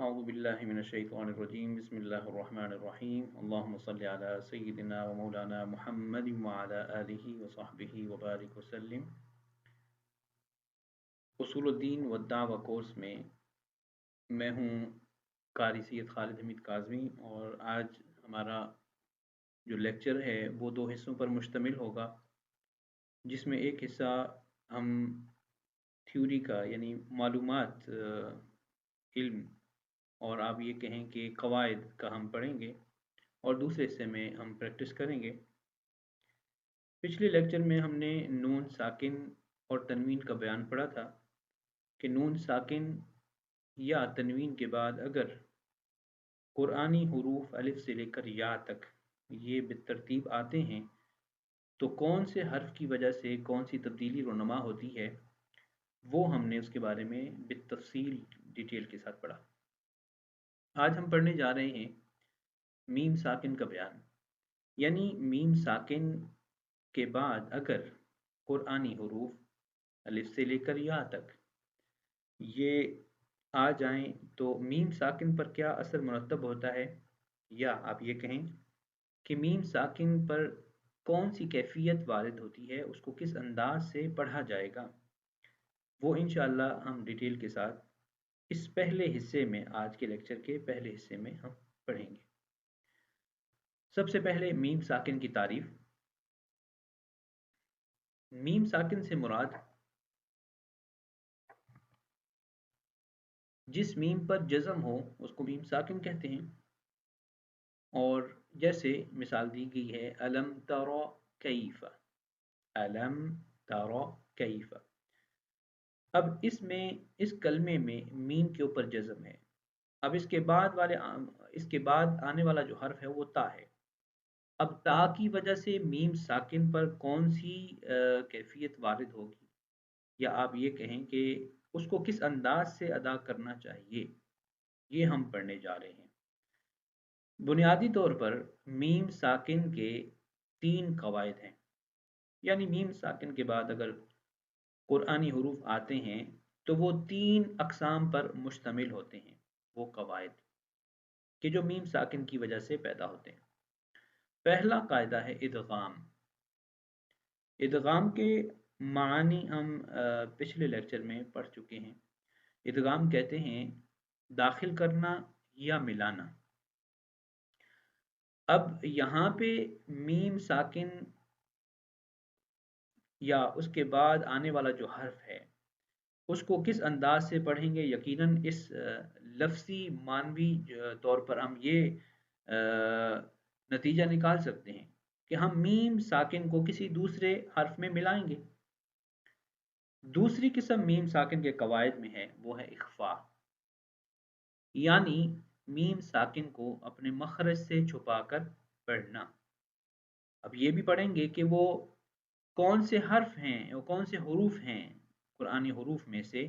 أعوذ بالله من الشيطان الرجيم بسم الله الرحمن الرحيم اللهم صل على سيدنا ومولانا محمد وعلى آله وصحبه وبارك وسلم۔ اصول الدین والدعوہ کورس میں میں ہوں قاری سید خالد حمید کاظمی، اور آج ہمارا جو لیکچر ہے وہ دو حصوں پر مشتمل ہوگا، جس میں ایک حصہ ہم تھیوری کا یعنی معلومات علم اور آپ یہ کہیں کہ قواعد کا ہم پڑھیں گے، اور دوسرے حصے میں ہم پریکٹس کریں گے۔ پچھلے لیکچر میں ہم نے نون ساکن اور تنوین کا بیان پڑھا تھا کہ نون ساکن یا تنوین کے بعد اگر قرآنی حروف الف سے لے کر یا تک یہ بالترتیب آتے ہیں تو کون سے حرف کی وجہ سے کون سی تبدیلی رونما ہوتی ہے، وہ ہم نے اس کے بارے میں بالتفصیل ڈیٹیل کے ساتھ پڑھا۔ آج ہم پڑھنے جا رہے ہیں میم ساکن کا بیان، یعنی میم ساکن کے بعد اگر قرآنی حروف الف سے لے کر یا تک یہ آ جائیں تو میم ساکن پر کیا اثر مرتب ہوتا ہے، یا آپ یہ کہیں کہ میم ساکن پر کون سی کیفیت وارد ہوتی ہے، اس کو کس انداز سے پڑھا جائے گا، وہ انشاءاللہ ہم ڈیٹیل کے ساتھ اس پہلے حصے میں، آج کے لیکچر کے پہلے حصے میں ہم پڑھیں گے۔ سب سے پہلے میم ساکن کی تعریف۔ میم ساکن سے مراد جس میم پر جزم ہو اس کو میم ساکن کہتے ہیں، اور جیسے مثال دی گئی ہے الم تر کیف، الم تر کیف۔ اب اس کلمے میں میم کے اوپر جزم ہے، اب اس کے بعد آنے والا جو حرف ہے وہ تا ہے۔ اب تا کی وجہ سے میم ساکن پر کون سی کیفیت وارد ہوگی، یا آپ یہ کہیں کہ اس کو کس انداز سے ادا کرنا چاہیے، یہ ہم پڑھنے جا رہے ہیں۔ بنیادی طور پر میم ساکن کے 3 قواعد ہیں، یعنی میم ساکن کے بعد اگر قرآنی حروف آتے ہیں تو وہ 3 اقسام پر مشتمل ہوتے ہیں، وہ قواعد کہ جو میم ساکن کی وجہ سے پیدا ہوتے ہیں۔ پہلا قاعدہ ہے ادغام۔ ادغام کے معنی ہم پچھلے لیکچر میں پڑھ چکے ہیں۔ ادغام کہتے ہیں داخل کرنا یا ملانا۔ اب یہاں پہ میم ساکن یا اس کے بعد آنے والا جو حرف ہے اس کو کس انداز سے پڑھیں گے، یقیناً اس لفظی معنوی طور پر ہم یہ نتیجہ نکال سکتے ہیں کہ ہم میم ساکن کو کسی دوسرے حرف میں ملائیں گے۔ دوسری قسم میم ساکن کے قواعد میں ہے، وہ ہے اخفا، یعنی میم ساکن کو اپنے مخرج سے چھپا کر پڑھنا۔ اب یہ بھی پڑھیں گے کہ وہ کون سے حرف ہیں، وہ کون سے حروف ہیں قرآنی حروف میں سے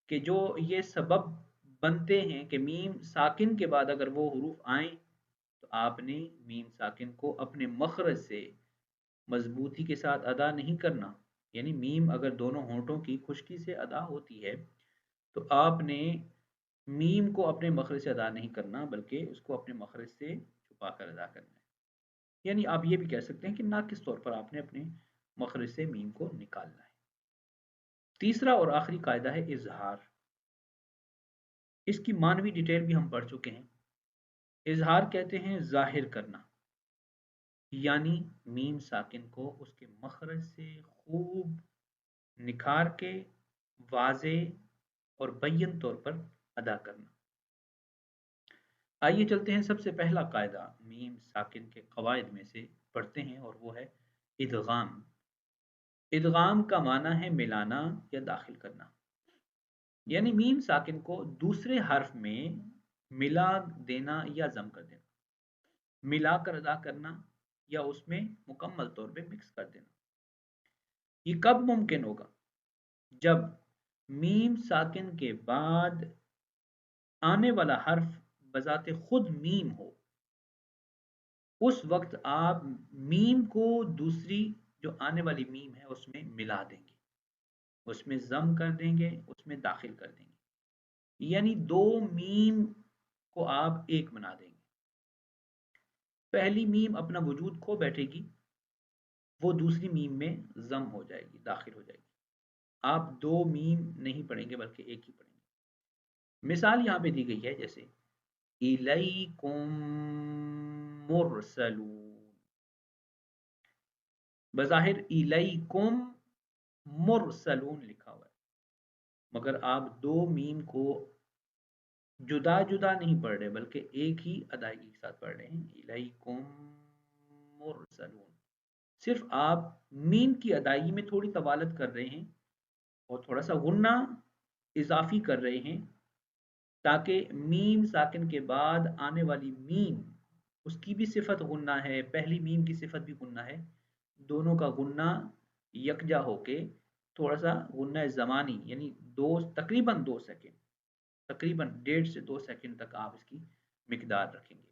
کہ جو یہ سبب بنتے ہیں کہ میم ساکن کے بعد اگر وہ حروف آئیں تو آپ نے میم ساکن کو اپنے مخرج سے مضبوطی کے ساتھ ادا نہیں کرنا، یعنی میم اگر دونوں ہونٹوں کی خشکی سے ادا ہوتی ہے تو آپ نے میم کو اپنے مخرج سے ادا نہیں کرنا، بلکہ اس کو اپنے مخرج سے چھپا کر ادا کرنا ہے۔ یعنی آپ یہ بھی کہہ سکتے ہیں کہ ناقص طور پر آپ نے اپنے مخرج سے میم کو نکالنا ہے۔ تیسرا اور آخری قاعدہ ہے اظہار۔ اس کی معنوی ڈیٹیل بھی ہم پڑھ چکے ہیں۔ اظہار کہتے ہیں ظاہر کرنا، یعنی میم ساکن کو اس کے مخرج سے خوب نکھار کے واضح اور بین طور پر ادا کرنا۔ آئیے چلتے ہیں سب سے پہلا قاعدہ میم ساکن کے قواعد میں سے پڑھتے ہیں، اور وہ ہے ادغام۔ ادغام کا معنی ہے ملانا یا داخل کرنا، یعنی میم ساکن کو دوسرے حرف میں ملا دینا یا ضم کر دینا، ملا کر ادا کرنا یا اس میں مکمل طور پہ مکس کر دینا۔ یہ کب ممکن ہوگا؟ جب میم ساکن کے بعد آنے والا حرف بذات خود میم ہو، اس وقت آپ میم کو دوسری جو آنے والی میم ہے اس میں ملا دیں گے، اس میں ضم کر دیں گے، اس میں داخل کر دیں گے، یعنی 2 میم کو आप एक बना देंगे। पहली मीम अपना वजूद खो बैठेगी, वो दूसरी मीम में जम हो जाएगी, दाखिल हो जाएगी। आप दो मीम नहीं पढ़ेंगे बल्कि एक ही पढ़ेंगे। मिसाल यहाँ पे दी गई है, जैसे इलैकुम मुरसलून। बज़ाहिर इलैकुम मुरसलून लिखा हुआ है, मगर आप दो मीम को जुदा जुदा नहीं पढ़ रहे बल्कि एक ही अदायगी के साथ पढ़ रहे हैं, इलैकुम मुरसलून। सिर्फ आप मीम की अदायगी में थोड़ी तवालत कर रहे हैं और थोड़ा सा गुन्ना इजाफी कर रहे हैं, ताकि मीम साकिन के बाद आने वाली मीम, उसकी भी सिफत गुन्ना है, पहली मीम की सिफत भी गुन्ना है, दोनों का गुन्ना यकजा होके थोड़ा सा गुन्ना ज़मानी यानी तकरीबन 2 सेकंड, तकरीबन 1.5 से 2 सेकंड तक आप इसकी मिकदार रखेंगे।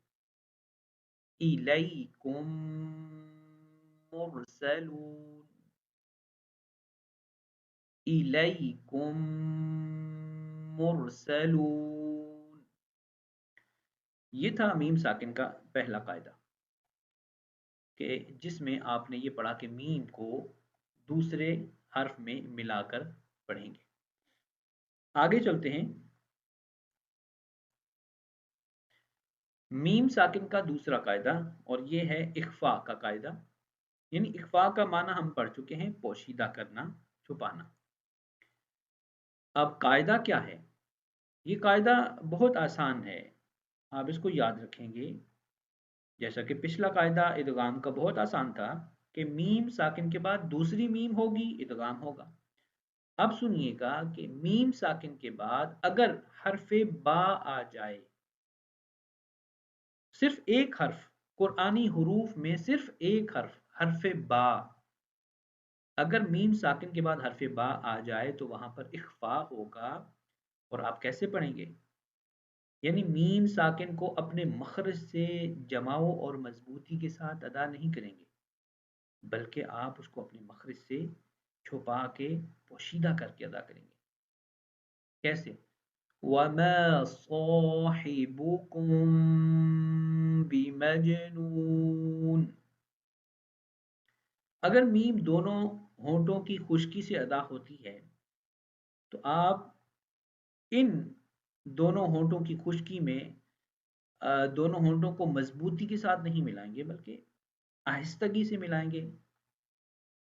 इलैकुम मुरसलून, इलैकुम मुरसलून। ये था मीम साकिन का पहला कायदा, कि जिसमें आपने ये पढ़ा कि मीम को दूसरे हर्फ में मिलाकर पढ़ेंगे। आगे चलते हैं। मीम साकिन का दूसरा कायदा, और ये है इख्फा का कायदा। यानी इख्फा का माना हम पढ़ चुके हैं, पोशीदा करना, छुपाना। अब कायदा क्या है? ये कायदा बहुत आसान है, आप इसको याद रखेंगे। जैसा कि पिछला कायदा इदगाम का बहुत आसान था कि मीम साकिन के बाद दूसरी मीम होगी, इदगाम होगा। अब सुनिएगा कि मीम साकिन के बाद अगर हरफे बा आ जाए, सिर्फ एक हर्फ, कुरानी हुरूफ में सिर्फ एक हर्फ, हरफे बा, अगर मीम साकिन के बाद हरफे बा आ जाए तो वहां पर इख्फा होगा। और आप कैसे पढ़ेंगे? यानी मीम साकिन को अपने मखरज से जमाओ और मजबूती के साथ अदा नहीं करेंगे, बल्कि आप उसको अपने मखरज से छुपा के पोशीदा करके अदा करेंगे। कैसे? वमा साहिबुकुम बिमजनून। अगर मीम दोनों होंठों की खुश्की से अदा होती है तो आप इन दोनों होंठों की खुश्की में दोनों होंठों को मजबूती के साथ नहीं मिलाएंगे बल्कि आहिस्तगी से मिलाएंगे,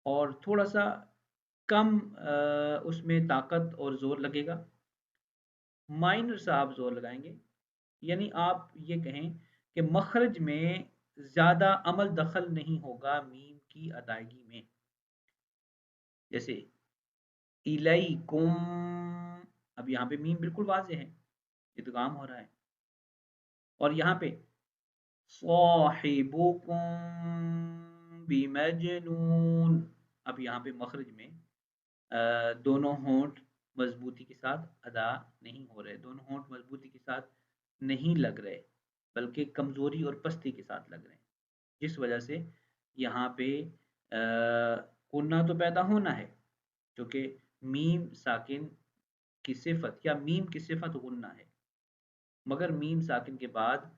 और थोड़ा सा कम उसमें ताकत और जोर लगेगा, माइनर सा आप जोर लगाएंगे। यानी आप ये कहें कि मखरज में ज्यादा अमल दखल नहीं होगा मीम की अदायगी में। जैसे इलैकुम, अब यहाँ पे मीम बिल्कुल वाज़े है, इदगाम हो रहा है। और यहाँ पे साहिबुकुम बिमजनून, अब यहाँ पे मखरज में दोनों होंठ मजबूती के साथ अदा नहीं हो रहे, दोनों होंठ मजबूती के साथ नहीं लग रहे, बल्कि कमजोरी और पस्ती के साथ लग रहे हैं, जिस वजह से यहाँ पे गुन्ना तो पैदा होना है, क्योंकि मीम साकिन की सिफत या मीम की सिफत गुन्ना है, मगर मीम साकिन के बाद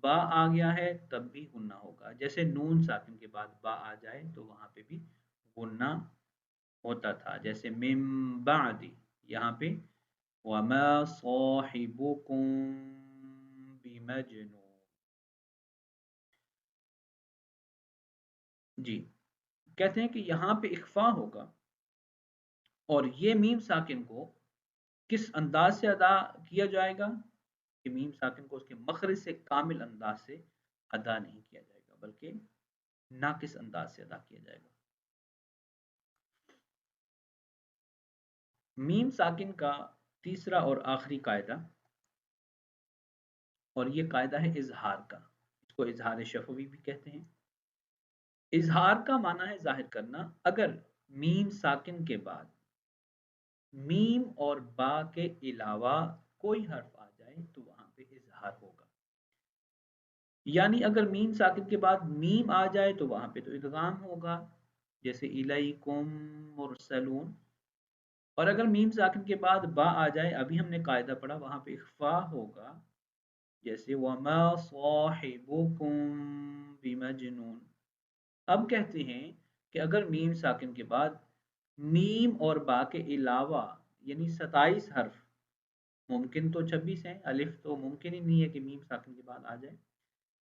बा आ गया है तब भी गुन्ना होगा। जैसे नून साकिन के बाद बा आ जाए तो वहां पे भी गुन्ना होता था। जैसे मिम बादी, यहाँ पे वमा साहिबुकुम बिमजनून। जी, कहते हैं कि यहाँ पे इख्फा होगा, और ये मीम साकिन को किस अंदाज से अदा किया जाएगा कि मीम साकिन को उसके मखरज से कामिल अंदाज से अदा नहीं किया जाएगा, बल्कि नाकिस अंदाज से अदा किया जाएगा। मीम साकिन का तीसरा और आखिरी कायदा, और ये कायदा है इजहार का। इसको इजहार शफवी भी कहते हैं। इजहार का माना है जाहिर करना। अगर मीम साकिन के बाद मीम और बा के अलावा कोई हर्फ आ जाए तो वहां पे इजहार होगा। यानी अगर मीम साकिन के बाद मीम आ जाए तो वहां पे तो इदगाम होगा, जैसे इलैकुम मुरसलून। और अगर मीम साकिन के बाद बा आ जाए, अभी हमने कायदा पढ़ा, वहां पे इख्फा होगा। जैसे वमा साहिबुकुम बिमजनून। अब कहते हैं कि अगर मीम साकिन के बाद मीम और बा के अलावा यानी 27 हर्फ, मुमकिन तो 26 हैं, अलिफ तो मुमकिन ही नहीं है कि मीम साकिन के बाद आ जाए,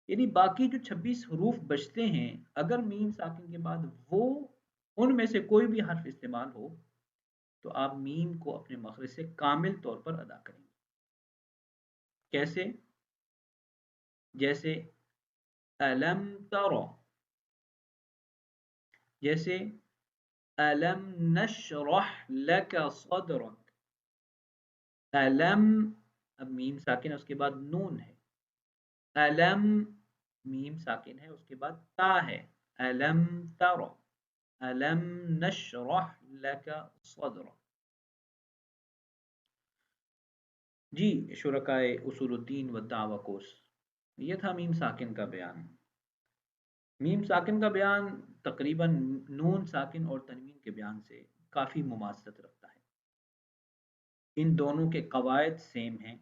यानी बाकी जो 26 हरूफ बचते हैं, अगर मीम साकिन के बाद वो उनमें से कोई भी हर्फ इस्तेमाल हो तो आप मीम को अपने मखरज से कामिल तौर पर अदा करेंगे। कैसे? जैसे अलम तरो, जैसे अलम नशरह लक सदरक। अलम, अब मीम साकिन है उसके बाद नून है, अलम मीम साकिन है उसके बाद ता है, अलम तरो अलम नशरह लक सदरक। जी शुरकाए उसूलुद्दीन व दावा कोर्स, ये था मीम साकिन का बयान। मीम साकिन का बयान तकरीबन नून साकिन और तनवीन के बयान से काफ़ी मुमासलत रखता है। इन दोनों के कवायद सेम हैं,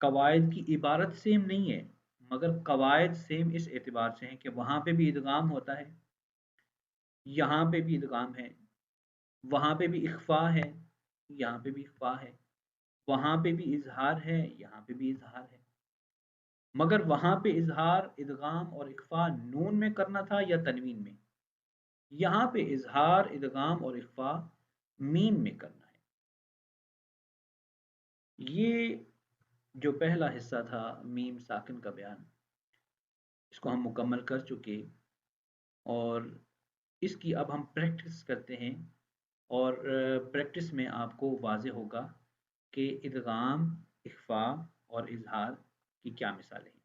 कवायद की इबारत सेम नहीं है, मगर कवायद सेम इस एतबार से हैं कि वहाँ पे भी इदगाम होता है, यहाँ पे भी इदगाम है, वहाँ पे भी इख्फा है, यहाँ पे भी इख्फा है, वहाँ पे भी इजहार है, यहाँ पे भी इजहार है। मगर वहाँ पे इजहार, इदगाम और इख्फा नून में करना था या तनवीन में, यहाँ पे इजहार, इदगाम और इख्फा मीम में करना है। ये जो पहला हिस्सा था मीम साकिन का बयान, इसको हम मुकम्मल कर चुके और इसकी अब हम प्रैक्टिस करते हैं और प्रैक्टिस में आपको वाज़े होगा कि इदगाम, इख्फा और इजहार की क्या मिसालें हैं।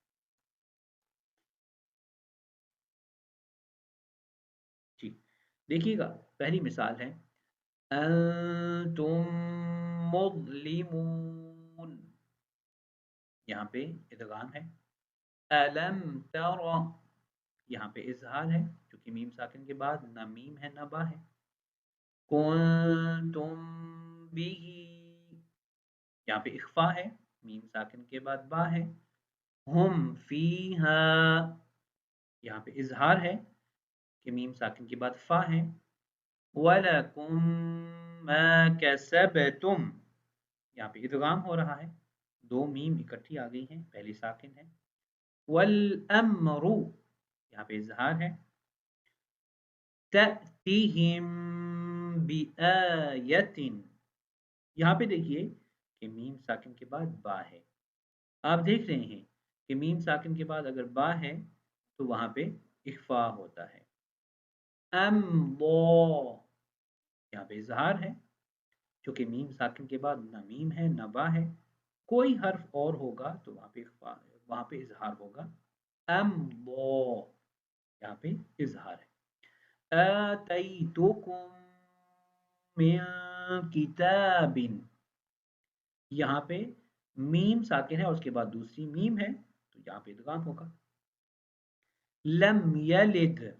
जी देखिएगा, पहली मिसाल है अंतुम मुज़लिमून, यहाँ पे इदगाम है। अलम तरा, यहाँ पे इजहार है क्योंकि मीम साकिन के बाद न मीम है न बा है। कुंतुम बिही, यहाँ पे इख्फा है, मीम साकिन के बाद बा है। हुम फीहा, यहाँ पे इजहार है कि मीम साकिन के बाद फा है। वलकुम मा कसबतुम, यहाँ पे इदगाम हो रहा है, दो मीम इकट्ठी आ गई हैं, पहली साकिन है। वल अम्रु, यहाँ पे इजहार है। तअतीहिम बिआयतिन, यहाँ पे देखिए कि मीम साकिन के बाद बा है। आप देख रहे हैं कि मीम साकिन के बाद अगर बा है तो वहाँ पे इख्फा होता है। अम्बो, यहाँ पे इजहार है क्योंकि मीम साकिन के बाद न मीम है न बा है, कोई हर्फ और होगा तो वहाँ पे इख्फा, वहाँ पे इजहार होगा। अम्बो, यहाँ पे इजहार है। आतैतुकुम मिन किताबिन, यहाँ पे मीम साकिन है उसके बाद दूसरी मीम है तो यहाँ पे इदगाम होगा। लम यलिद,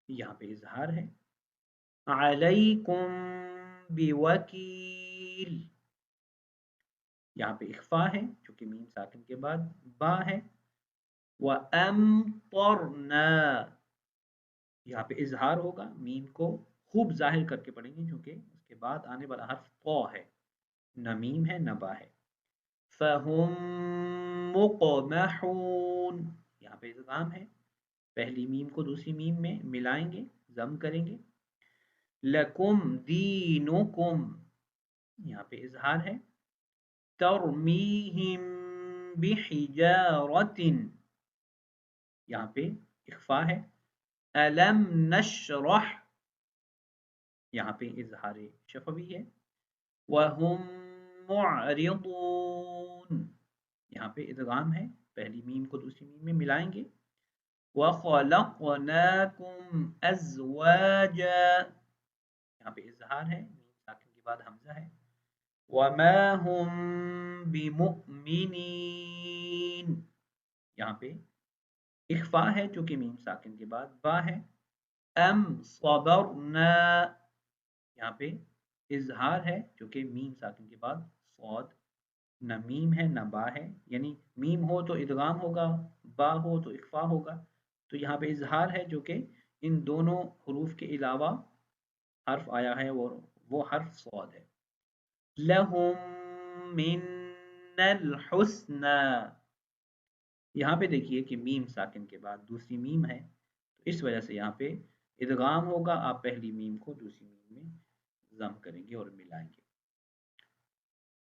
यहाँ पे इजहार है। अलैकुम बिवकील, यहाँ पे इख्फा है क्योंकि मीम साकिन के बाद बा है। व अमतरना, यहाँ पे इजहार होगा, मीम को खूब जाहिर करके पढ़ेंगे क्योंकि उसके बाद आने वाला हर्फ तो है, न मीम है न बा है। फहुम मुक़महून, यहाँ पे इदगाम है, पहली मीम को दूसरी मीम में मिलाएंगे, जम करेंगे। लकुम दीनुकुम, यहाँ पे इजहार है। तरमीहिम बिहिजारतिन, यहाँ पे इख्फा है। अलम नशरह, यहाँ पे इजहार शफवी है। वहुम मुअरिदून, यहाँ पे इदगाम है, पहली मीम को दूसरी मीम में मिलाएंगे। वखलक़नाकुम अज़वाजा, यहाँ पे इजहार है, मीम साकिन के बाद हमजा है। वमा हुम बिमुमिनीन, यहाँ पे इख्फा है क्योंकि मीम साकिन के बाद बा है। अम सबरना, यहाँ पे इजहार है क्योंकि मीम साकिन के बाद सौद نہ میم ہے نہ با ہے، یعنی میم ہو تو ادغام ہوگا، با ہو تو اخفا ہوگا، تو یہاں پہ اظہار ہے جو کہ ان دونوں حروف کے علاوہ حرف آیا ہے، وہ حرف صاد ہے۔ لہم من الحسنى، یہاں پہ دیکھیے کہ میم ساکن کے بعد دوسری میم ہے، تو اس وجہ سے یہاں پہ ادغام ہوگا، آپ پہلی میم کو دوسری میم میں ضم کریں گے اور ملائیں گے۔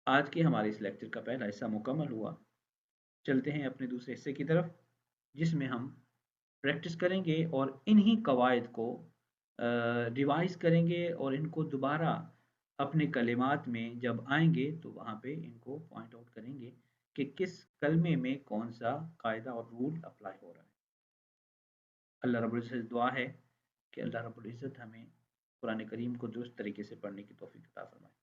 آج کے ہمارے اس لیکچر کا پہلا حصہ مکمل ہوا، چلتے ہیں اپنے دوسرے حصے کی طرف، جس میں ہم پریکٹس کریں گے اور انہی قواعد کو ریوائز کریں گے اور ان کو دوبارہ اپنے کلمات میں جب آئیں گے تو وہاں پہ ان کو پوائنٹ آؤٹ کریں گے کہ کس کلمے میں کون سا قاعدہ اور رول اپلائی ہو رہا ہے۔ اللہ رب العزت دعا ہے کہ اللہ رب العزت ہمیں قرآن کریم کو درست طریقے سے پڑھنے کی توفیق عطا فرمائے۔